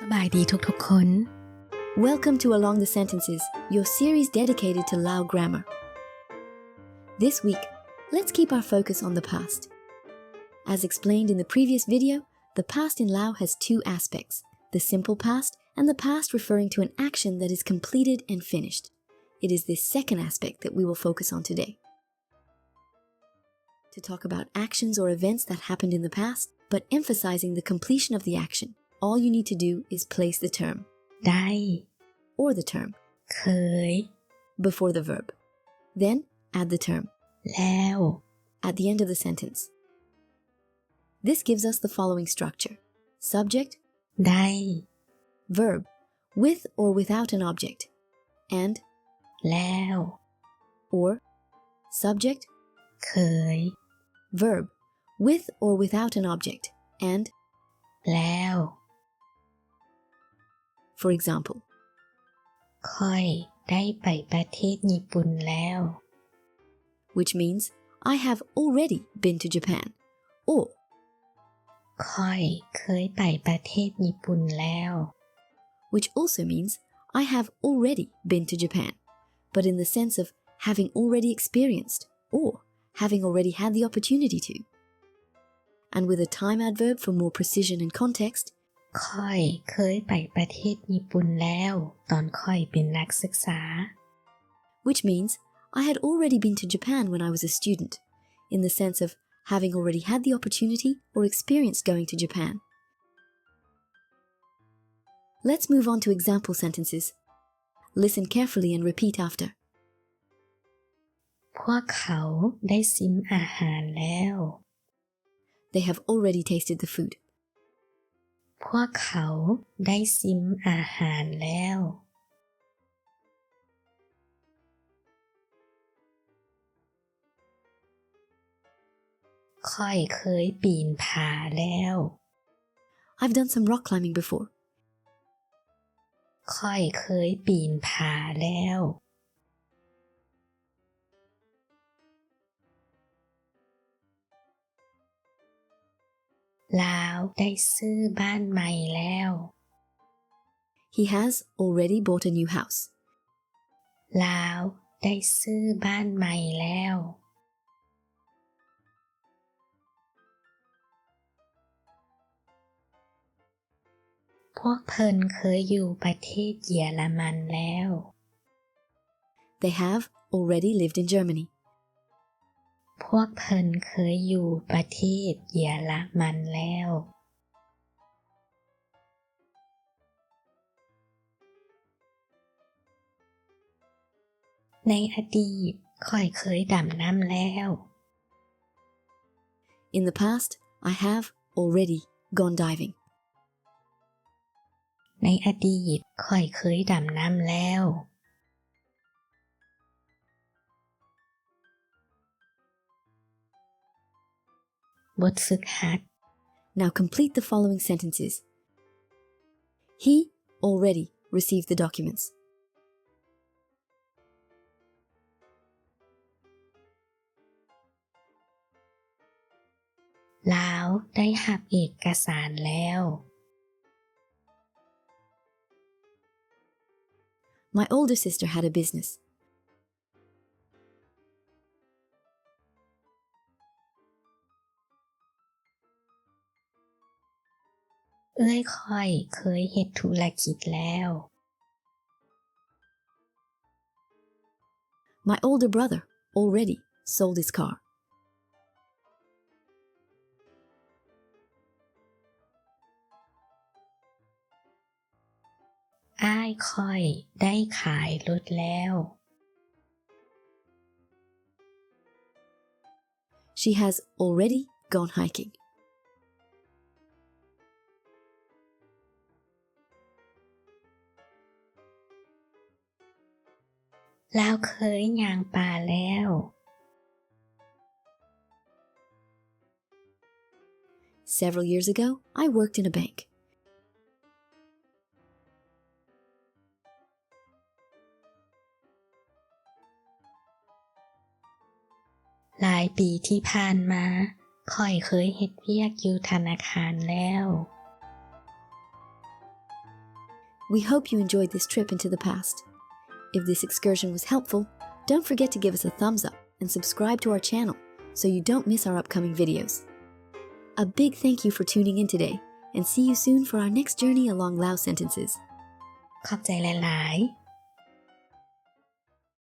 สบายดีทุกๆคน Welcome to Along the Sentences, your series dedicated to Lao Grammar. This week, let's keep our focus on the past. As explained in the previous video, the past in Lao has two aspects, the simple past and the past referring to an action that is completed and finished. It is this second aspect that we will focus on today. To talk about actions or events that happened in the past, but emphasizing the completion of the action, all you need to do is place the term ได้ or the term เคย before the verb. Then add the term แล้ว at the end of the sentence. This gives us the following structure: subject, ได้ verb, with or without an object, and แล้ว or subject, เคย verb, with or without an object, and แล้ว for example, ค่อยได้ไปประเทศญี่ปุ่นแล้ว which means I have already been to Japan, or ค่อยเคยไปประเทศญี่ปุ่นแล้ว which also means I have already been to Japan, but in the sense of having already experienced or having already had the opportunity to. And with a time adverb for more precision and context, ค่อยเคยไปประเทศญี่ปุ่นแล้วตอนค่อยเป็นนักศึกษา which means I had already been to Japan when I was a student, in the sense of having already had the opportunity or experienced going to Japan. Let's move on to example sentences. Listen carefully and repeat after. พวกเขาได้ชิมอาหารแล้ว They have already tasted the food. พวกเขาได้ชิมอาหารแล้วค่อยเคยปีนผาแล้ว I've done some rock climbing before. ค่อยเคยปีนผาแล้วลาวได้ซื้อบ้านใหม่แล้ว He has already bought a new house. ลาวได้ซื้อบ้านใหม่แล้วพวกเพิ่นเคยอยู่ประเทศเยอรมันแล้ว They have already lived in Germany. พวกเพิ่นเคยอยู่ประเทศเยอรมันแล้วในอดีตค่อยเคยดำน้ำแล้ว In the past, I have already gone diving. ในอดีตค่อยเคยดำน้ำแล้ว บทฝึกหัด Now complete the following sentences. He already received the documents. ลาวได้รับเอกสารแล้ว My older sister had a business. เอ้ยค่อยเคยเฮ็ดธุรกิจแล้ว My older brother already sold his car. อ้ายค่อยได้ขายรถแล้ว She has already gone hiking. ลาวเคยย่างป่าแล้ว Several years ago, I worked in a bank. หลายปีที่ผ่านมาค่อยเคยเฮ็ดเวียกอยู่ธนาคารแล้ว We hope you enjoyed this trip into the past. If this excursion was helpful, don't forget to give us a thumbs up and subscribe to our channel so you don't miss our upcoming videos. A big thank you for tuning in today, and see you soon for our next journey along Lao sentences. ขอบใจหลายๆ